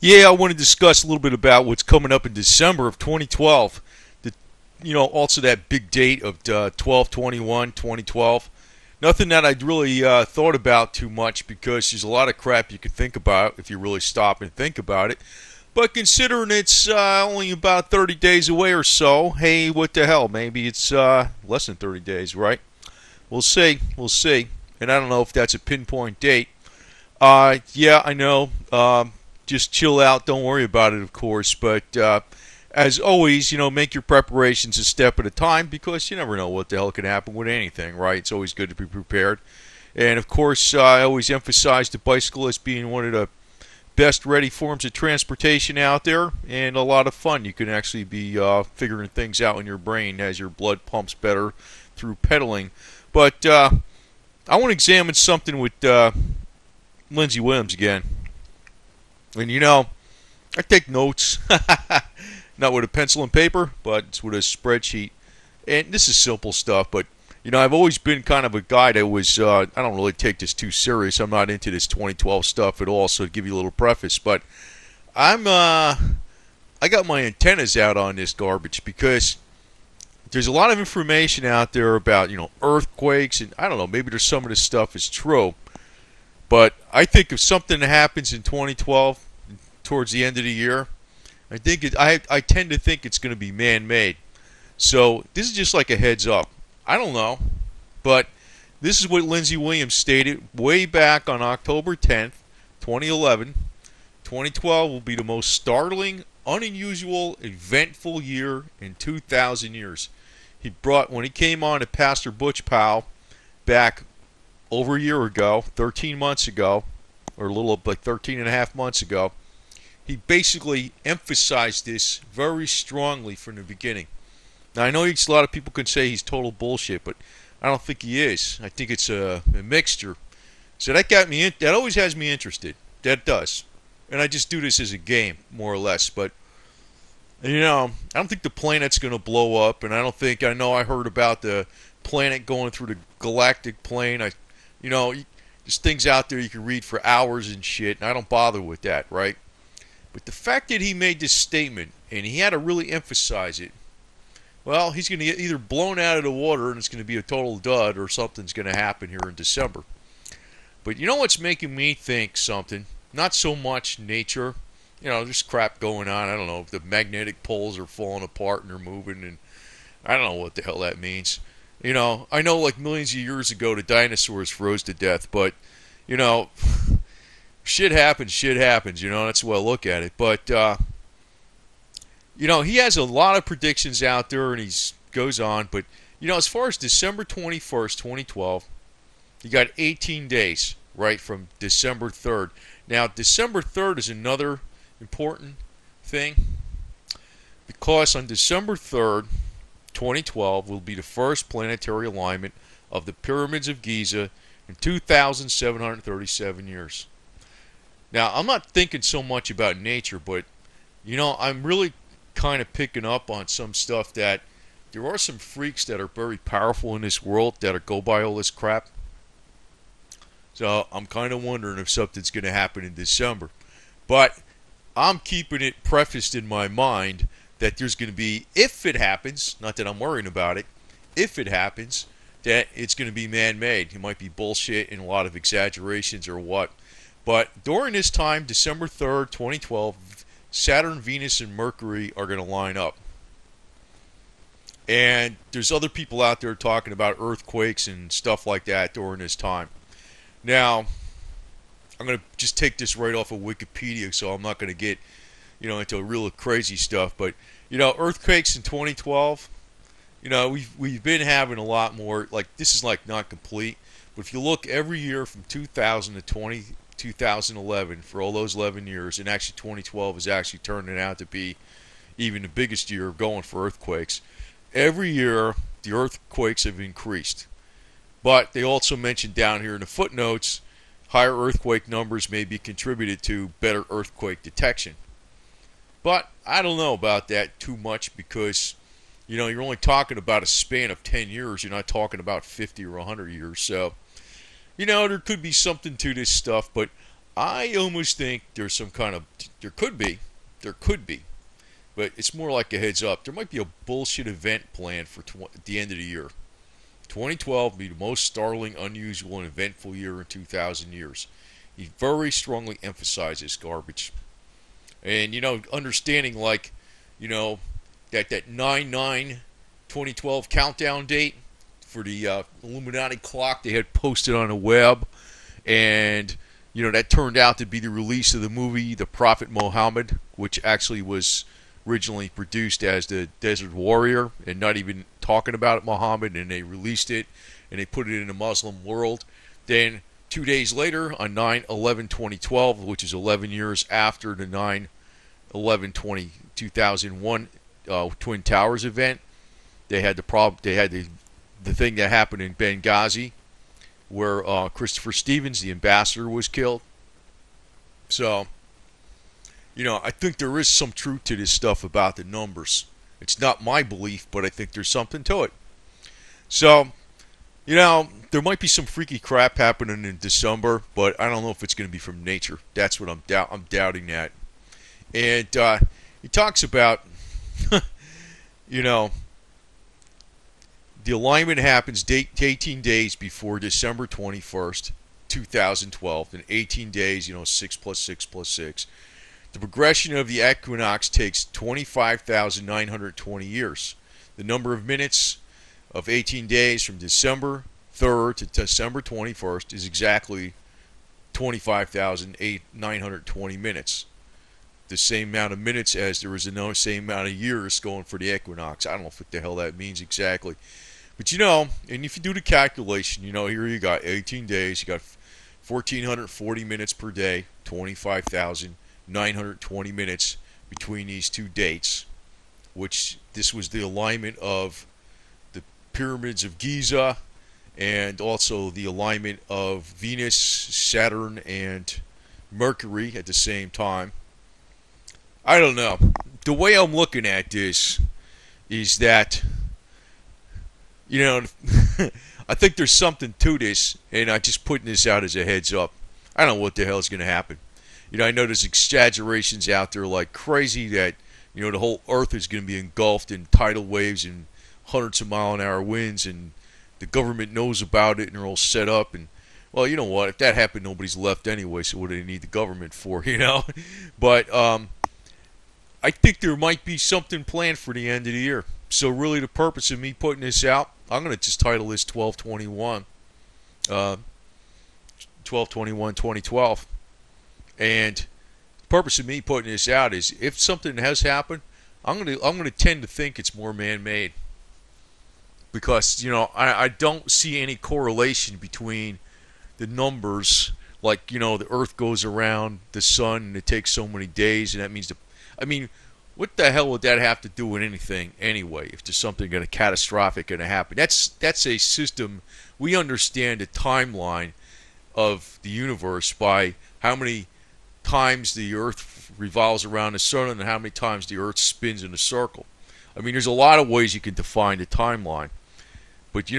Yeah, I want to discuss a little bit about what's coming up in December of 2012. The, also that big date of 12/21/2012. Nothing that I'd really thought about too much because there's a lot of crap you could think about if you really stop and think about it. But considering it's only about 30 days away or so, hey, what the hell? Maybe it's less than 30 days, right? We'll see. We'll see. And I don't know if that's a pinpoint date. Yeah, I know. Just chill out. Don't worry about it, of course. But as always, make your preparations a step at a time because you never know what the hell can happen with anything, right? It's always good to be prepared. And, of course, I always emphasize the bicycle as being one of the best ready forms of transportation out there and a lot of fun. You can actually be figuring things out in your brain as your blood pumps better through pedaling. But I want to examine something with Lindsey Williams again. And I take notes, not with a pencil and paper, but it's with a spreadsheet. And this is simple stuff, but I've always been kind of a guy that was, I don't really take this too serious. I'm not into this 2012 stuff at all, so to give you a little preface. But I got my antennas out on this garbage because there's a lot of information out there about, earthquakes, and I don't know, maybe there's some of this stuff is true. But I think if something happens in 2012, towards the end of the year, I tend to think it's going to be man-made. So this is just like a heads up. I don't know, but this is what Lindsey Williams stated way back on October 10th, 2011. 2012 will be the most startling, unusual, eventful year in 2,000 years. When he came on to Pastor Butch Powell back over a year ago, 13 months ago, or a little like 13 and a half months ago, he basically emphasized this very strongly from the beginning. Now, I know a lot of people can say he's total bullshit, but I don't think he is. I think it's a mixture. So that got me that always has me interested. That does. And I just do this as a game, more or less. But, I don't think the planet's going to blow up, and I heard about the planet going through the galactic plane. There's things out there you can read for hours and shit, and I don't bother with that, right? But the fact that he made this statement, and he had to really emphasize it, well, he's going to get either blown out of the water and it's going to be a total dud or something's going to happen here in December. But you know what's making me think something? Not so much nature. There's crap going on. I don't know if the magnetic poles are falling apart and they're moving, and I don't know what the hell that means. I know like millions of years ago the dinosaurs froze to death, but, shit happens. That's the way I look at it. But, he has a lot of predictions out there, and he goes on. But, as far as December 21st, 2012, you got 18 days, right, from December 3rd. Now, December 3rd is another important thing because on December 3rd, 2012, will be the first planetary alignment of the pyramids of Giza in 2,737 years. Now, I'm not thinking so much about nature, but, I'm really kind of picking up on some stuff that there are some freaks that are very powerful in this world that go by all this crap. So I'm kind of wondering if something's going to happen in December. But I'm keeping it prefaced in my mind that there's going to be, if it happens, not that I'm worrying about it, if it happens, that it's going to be man-made. It might be bullshit and a lot of exaggerations or what. But during this time, December 3rd, 2012, Saturn, Venus, and Mercury are going to line up. And there's other people out there talking about earthquakes and stuff like that during this time. Now, I'm going to just take this right off of Wikipedia, so I'm not going to get, into real crazy stuff. But, earthquakes in 2012, we've been having a lot more. Like, this is like not complete. But if you look every year from 2000 to 2011, for all those 11 years, and actually 2012 is actually turning out to be even the biggest year going for earthquakes. Every year, the earthquakes have increased. But they also mentioned down here in the footnotes, higher earthquake numbers may be contributed to better earthquake detection. But I don't know about that too much because, you're only talking about a span of 10 years. You're not talking about 50 or 100 years. So, there could be something to this stuff, but I almost think there's some kind of, there could be, but it's more like a heads up. There might be a bullshit event planned for at the end of the year. 2012 will be the most startling, unusual, and eventful year in 2,000 years. He very strongly emphasizes garbage. And, understanding like, that 9/9/2012 countdown date for the Illuminati clock they had posted on the web. And, that turned out to be the release of the movie The Prophet Muhammad, which actually was originally produced as the Desert Warrior and not even talking about Muhammad, and they released it and they put it in the Muslim world. Then 2 days later, on 9/11/2012, which is 11 years after the 9/11/2001 Twin Towers event, they had the problem. They had the thing that happened in Benghazi, where Christopher Stevens, the ambassador, was killed. So, I think there is some truth to this stuff about the numbers. It's not my belief, but I think there's something to it. So, there might be some freaky crap happening in December, but I don't know if it's going to be from nature. That's what I'm doubting that. And he talks about, the alignment happens 18 days before December 21st, 2012, and 18 days, 6 plus 6 plus 6. The progression of the equinox takes 25,920 years. The number of minutes of 18 days from December 3rd to December 21st is exactly 25,920 minutes. The same amount of minutes as there is the same amount of years going for the equinox. I don't know what the hell that means exactly. But and if you do the calculation, here you got 18 days, you got 1,440 minutes per day, 25,920 minutes between these two dates, which this was the alignment of the pyramids of Giza and also the alignment of Venus, Saturn, and Mercury at the same time. I don't know. The way I'm looking at this is that, I think there's something to this, and I'm just putting this out as a heads up. I don't know what the hell is going to happen. I know there's exaggerations out there like crazy that, the whole earth is going to be engulfed in tidal waves and hundreds of mile-an-hour winds, and the government knows about it, and they're all set up. And, well, you know what? If that happened, nobody's left anyway, so what do they need the government for, But I think there might be something planned for the end of the year. So really the purpose of me putting this out, I'm going to just title this 12/21/2012. And the purpose of me putting this out is if something has happened, I'm going to tend to think it's more man-made. Because, I don't see any correlation between the numbers, like, the earth goes around the sun and it takes so many days, and that means what the hell would that have to do with anything anyway? If there's something catastrophic going to happen, that's a system. We understand the timeline of the universe by how many times the earth revolves around the sun and how many times the earth spins in a circle. There's a lot of ways you can define the timeline. But,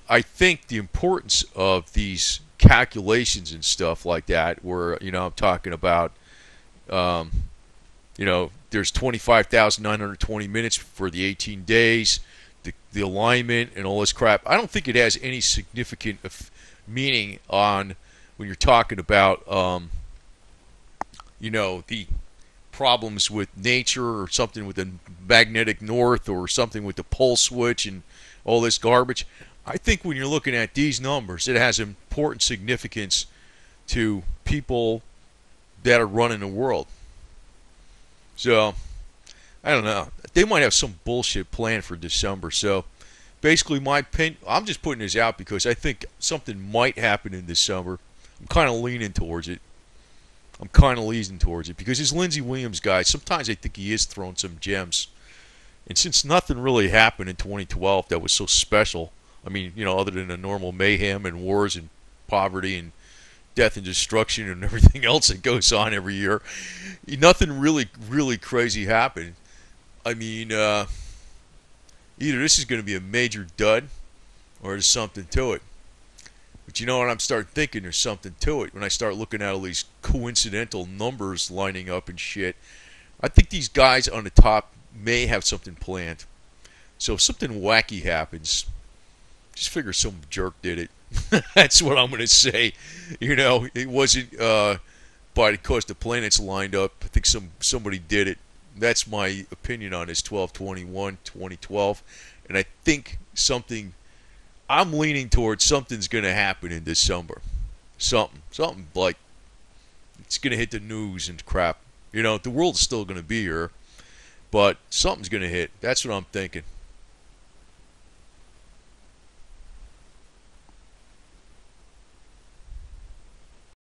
I think the importance of these calculations and stuff like that, where, I'm talking about, there's 25,920 minutes for the 18 days, the alignment and all this crap. I don't think it has any significant meaning on when you're talking about, the problems with nature or something with the magnetic north or something with the pole switch and all this garbage. I think when you're looking at these numbers, it has important significance to people that are running the world. So, I don't know. They might have some bullshit planned for December. So, basically, my opinion, I'm just putting this out because I think something might happen in December. I'm kind of leaning towards it. Because this Lindsey Williams guy, sometimes I think he is throwing some gems. And since nothing really happened in 2012 that was so special, other than the normal mayhem and wars and poverty and death and destruction and everything else that goes on every year, nothing really, really crazy happened. Either this is going to be a major dud or there's something to it. But you know what? I'm starting thinking there's something to it when I start looking at all these coincidental numbers lining up and shit. I think these guys on the top may have something planned. So if something wacky happens, just figure some jerk did it. That's what I'm going to say. You know, it wasn't because the planets lined up. I think somebody did it. That's my opinion on this 12/21/2012. And I think I'm leaning towards something's going to happen in December. Something like it's going to hit the news and crap. You know, the world's still going to be here, but something's going to hit. That's what I'm thinking.